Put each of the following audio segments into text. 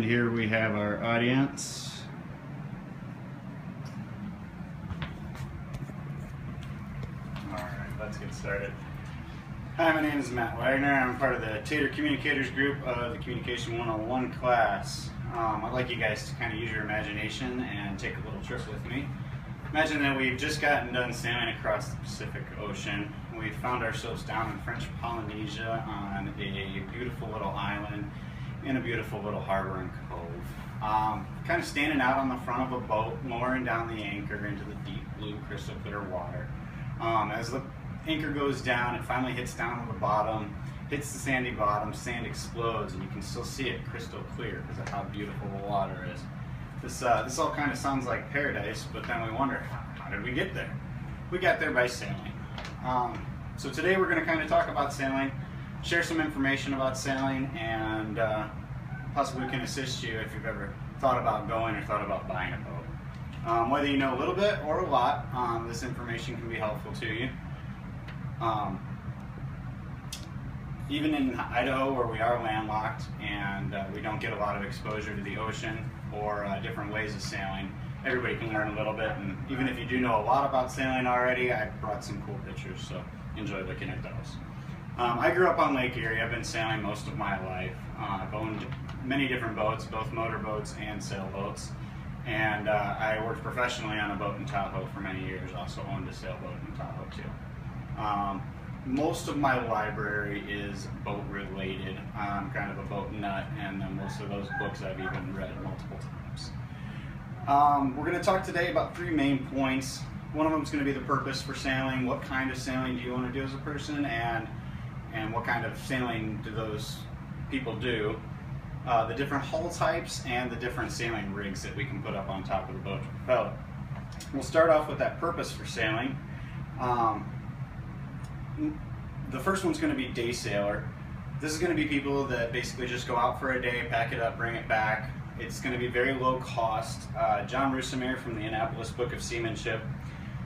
here we have our audience. Alright, let's get started. Hi, my name is Matt Wagner. I'm part of the Tater Communicators group of the Communication 101 class. I'd like you guys to kind of use your imagination and take a little trip with me. Imagine that we've just gotten done sailing across the Pacific Ocean. We found ourselves down in French Polynesia on a beautiful little island in a beautiful little harbor and cove. Kind of standing out on the front of a boat, lowering down the anchor into the deep blue crystal clear water. As the anchor goes down, it finally hits down to the bottom, hits the sandy bottom, sand explodes, and you can still see it crystal clear because of how beautiful the water is. This all kind of sounds like paradise, but then we wonder, how did we get there? We got there by sailing. So today we're going to kind of talk about sailing, share some information about sailing, and possibly we can assist you if you've ever thought about going or thought about buying a boat. Whether you know a little bit or a lot, this information can be helpful to you. Even in Idaho, where we are landlocked and we don't get a lot of exposure to the ocean or different ways of sailing, everybody can learn a little bit. And even if you do know a lot about sailing already, I brought some cool pictures, so enjoy looking at those. I grew up on Lake Erie. I've been sailing most of my life. I've owned many different boats, both motorboats and sailboats. And I worked professionally on a boat in Tahoe for many years, also owned a sailboat in Tahoe too. Most of my library is boat related. I'm kind of a boat nut, and most of those books I've even read multiple times. We're going to talk today about three main points. One of them is going to be the purpose for sailing. What kind of sailing do you want to do as a person, and what kind of sailing do those people do? The different hull types and the different sailing rigs that we can put up on top of the boat to propel it. We'll start off with that purpose for sailing. The first one's going to be day sailor. This is going to be people that basically just go out for a day, pack it up, bring it back. It's going to be very low cost. John Rusimere from the Annapolis Book of Seamanship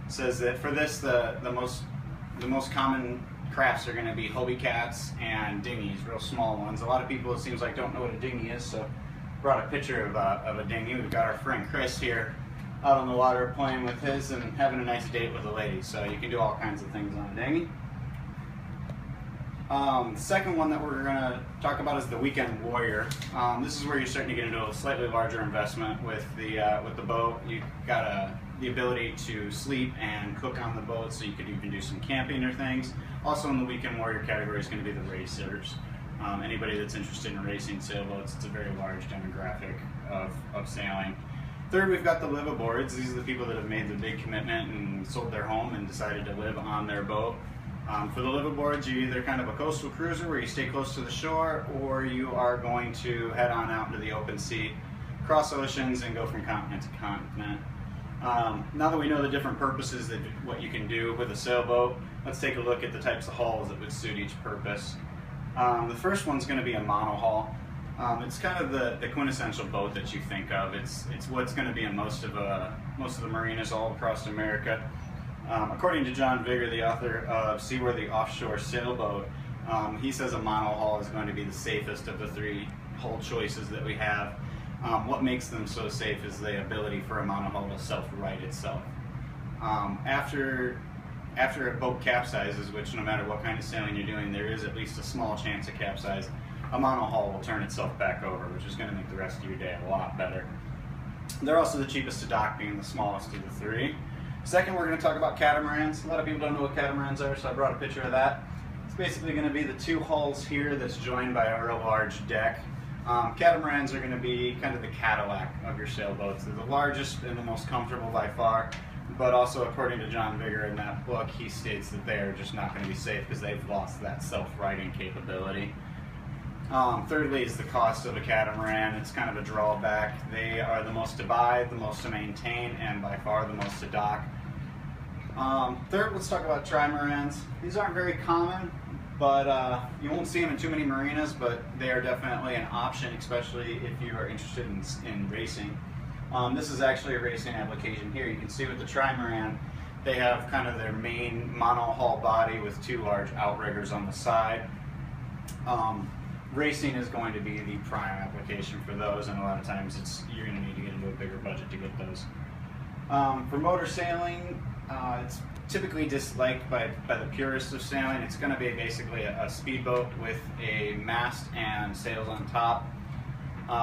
says that for this, the most common crafts are going to be Hobie cats and dinghies, real small ones. A lot of people, it seems like, don't know what a dinghy is, so brought a picture of a dinghy. We've got our friend Chris here out on the water playing with his and having a nice date with a lady, so you can do all kinds of things on a dinghy. The second one that we're going to talk about is the weekend warrior. This is where you're starting to get into a slightly larger investment with the boat. You've got the ability to sleep and cook on the boat, so you could even do some camping or things. Also in the weekend warrior category is going to be the racers. Anybody that's interested in racing sailboats, it's a very large demographic of sailing. Third, we've got the liveaboards. These are the people that have made the big commitment and sold their home and decided to live on their boat. For the liveaboards, you're either kind of a coastal cruiser where you stay close to the shore, or you are going to head on out into the open sea, cross oceans, and go from continent to continent. Now that we know the different purposes that what you can do with a sailboat, let's take a look at the types of hulls that would suit each purpose. The first one's going to be a monohull. It's kind of the quintessential boat that you think of. It's what's going to be in most of the marinas all across America. According to John Vigor, the author of Seaworthy Offshore Sailboat, he says a monohull is going to be the safest of the three hull choices that we have. What makes them so safe is the ability for a monohull to self-right itself. After a boat capsizes, which no matter what kind of sailing you're doing, there is at least a small chance of capsize, a monohull will turn itself back over, which is going to make the rest of your day a lot better. They're also the cheapest to dock, being the smallest of the three. Second, we're going to talk about catamarans. A lot of people don't know what catamarans are, so I brought a picture of that. It's basically going to be the two hulls here that's joined by a real large deck. Catamarans are going to be kind of the Cadillac of your sailboats. They're the largest and the most comfortable by far, but also according to John Vigor in that book, he states that they are just not going to be safe because they've lost that self-righting capability. Thirdly is the cost of a catamaran. It's kind of a drawback. They are the most to buy, the most to maintain, and by far the most to dock. Third, let's talk about trimarans. These aren't very common, but you won't see them in too many marinas, but they are definitely an option, especially if you are interested in racing. This is actually a racing application here. You can see with the trimaran, they have kind of their main monohull body with two large outriggers on the side. racing is going to be the prime application for those, and a lot of times you're going to need to get into a bigger budget to get those. For motor sailing, it's typically disliked by the purists of sailing. It's going to be basically a speedboat with a mast and sails on top.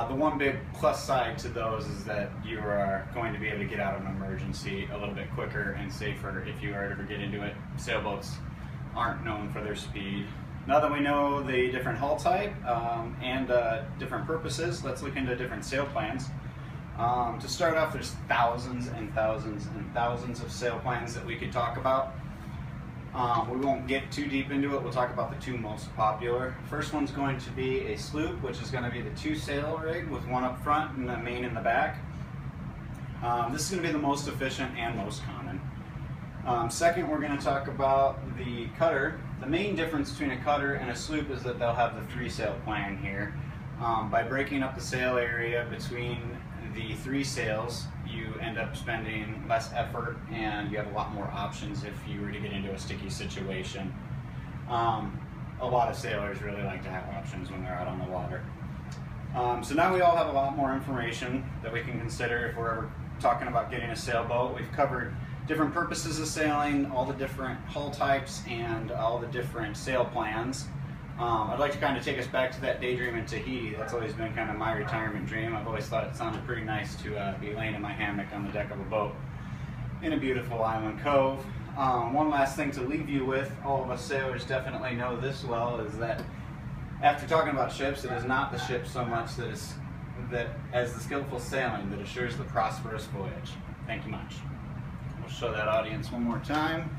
The one big plus side to those is that you are going to be able to get out of an emergency a little bit quicker and safer if you are to ever get into it. Sailboats aren't known for their speed. Now that we know the different hull type and different purposes, let's look into different sail plans. To start off, there's thousands and thousands and thousands of sail plans that we could talk about. We won't get too deep into it. We'll talk about the two most popular. First one's going to be a sloop, which is going to be the 2-sail rig with one up front and the main in the back. This is going to be the most efficient and most common. Second, we're going to talk about the cutter. The main difference between a cutter and a sloop is that they'll have the 3-sail plan here. By breaking up the sail area between the 3 sails, you end up spending less effort and you have a lot more options if you were to get into a sticky situation. A lot of sailors really like to have options when they're out on the water. So now we all have a lot more information that we can consider if we're ever talking about getting a sailboat. We've covered different purposes of sailing, all the different hull types, and all the different sail plans. I'd like to kind of take us back to that daydream in Tahiti. That's always been kind of my retirement dream. I've always thought it sounded pretty nice to be laying in my hammock on the deck of a boat in a beautiful island cove. One last thing to leave you with, all of us sailors definitely know this well, is that after talking about ships, it is not the ship so much that as the skillful sailing that assures the prosperous voyage. Thank you much. We'll show that audience one more time.